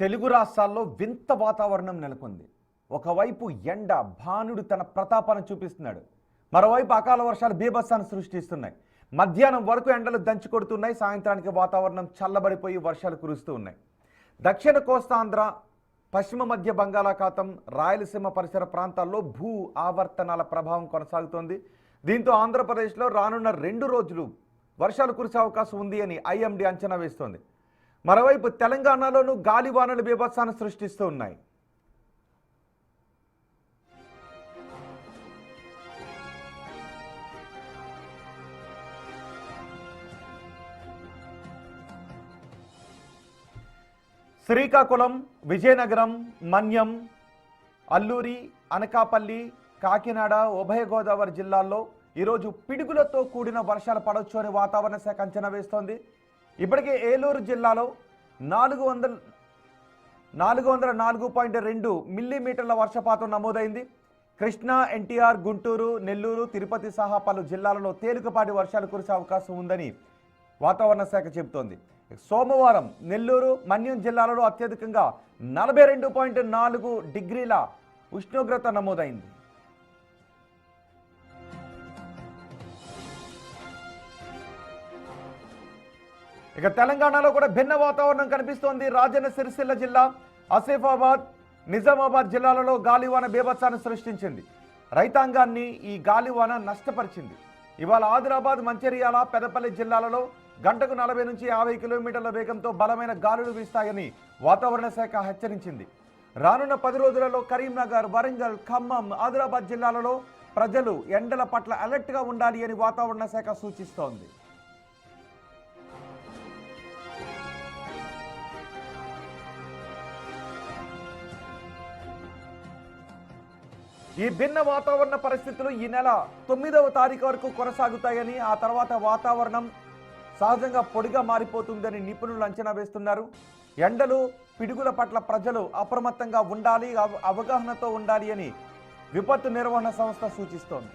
తెలుగు రాష్ట్రాల్లో వింత వాతావరణం నెలకొంది. ఒకవైపు ఎండ భానుడు తన ప్రతాపాన్ని చూపిస్తున్నాడు, మరోవైపు అకాల వర్షాలు బీభత్సాన్ని సృష్టిస్తున్నాయి. మధ్యాహ్నం వరకు ఎండలు దంచి కొడుతున్నాయి, సాయంత్రానికి వాతావరణం చల్లబడిపోయి వర్షాలు కురుస్తూ ఉన్నాయి. దక్షిణ కోస్తాంధ్ర, పశ్చిమ మధ్య బంగాళాఖాతం, రాయలసీమ పరిసర ప్రాంతాల్లో భూ ఆవర్తనాల ప్రభావం కొనసాగుతోంది. దీంతో ఆంధ్రప్రదేశ్లో రానున్న 2 రోజులు వర్షాలు కురిసే అవకాశం ఉంది అని ఐఎండీ అంచనా వేస్తోంది. మరోవైపు తెలంగాణలోనూ గాలివానలు బీభత్సాన్ని సృష్టిస్తూ ఉన్నాయి. శ్రీకాకుళం, విజయనగరం, మన్యం, అల్లూరి, అనకాపల్లి, కాకినాడ, ఉభయ గోదావరి జిల్లాల్లో ఈరోజు పిడుగులతో కూడిన వర్షాలు పడవచ్చు అని వాతావరణ శాఖ అంచనా వేస్తోంది. ఇప్పటికే ఏలూరు జిల్లాలో 404.2 మిల్లీమీటర్ల వర్షపాతం నమోదైంది. కృష్ణా, ఎన్టీఆర్, గుంటూరు, నెల్లూరు, తిరుపతి సహా పలు జిల్లాలలో తేలికపాటి వర్షాలు కురిసే అవకాశం ఉందని వాతావరణ శాఖ చెబుతోంది. సోమవారం నెల్లూరు, మన్యం జిల్లాలలో అత్యధికంగా 42.4 డిగ్రీల ఉష్ణోగ్రత నమోదైంది. ఇక తెలంగాణలో కూడా భిన్న వాతావరణం కనిపిస్తోంది. రాజన్న సిరిసిల్ల జిల్లా, ఆసిఫాబాద్, నిజామాబాద్ జిల్లాలలో గాలివాన బీభత్సాన్ని సృష్టించింది. రైతాంగాన్ని ఈ గాలివాన నష్టపరిచింది. ఇవాళ ఆదిలాబాద్, మంచిర్యాల, పెద్దపల్లి జిల్లాలలో గంటకు 40 నుంచి 50 కిలోమీటర్ల వేగంతో బలమైన గాలులు వీస్తాయని వాతావరణ శాఖ హెచ్చరించింది. రానున్న 10 రోజులలో కరీంనగర్, వరంగల్, ఖమ్మం, ఆదిలాబాద్ జిల్లాలలో ప్రజలు ఎండల పట్ల అలర్ట్గా ఉండాలి అని వాతావరణ శాఖ సూచిస్తోంది. ఈ భిన్న వాతావరణ పరిస్థితులు ఈ నెల 9వ తారీఖు వరకు కొనసాగుతాయని, ఆ తర్వాత వాతావరణం సహజంగా పొడిగా మారిపోతుందని నిపుణులు అంచనా వేస్తున్నారు. ఎండలు, పిడుగుల పట్ల ప్రజలు అప్రమత్తంగా ఉండాలి, అవగాహనతో ఉండాలి అని విపత్తు నిర్వహణ సంస్థ సూచిస్తోంది.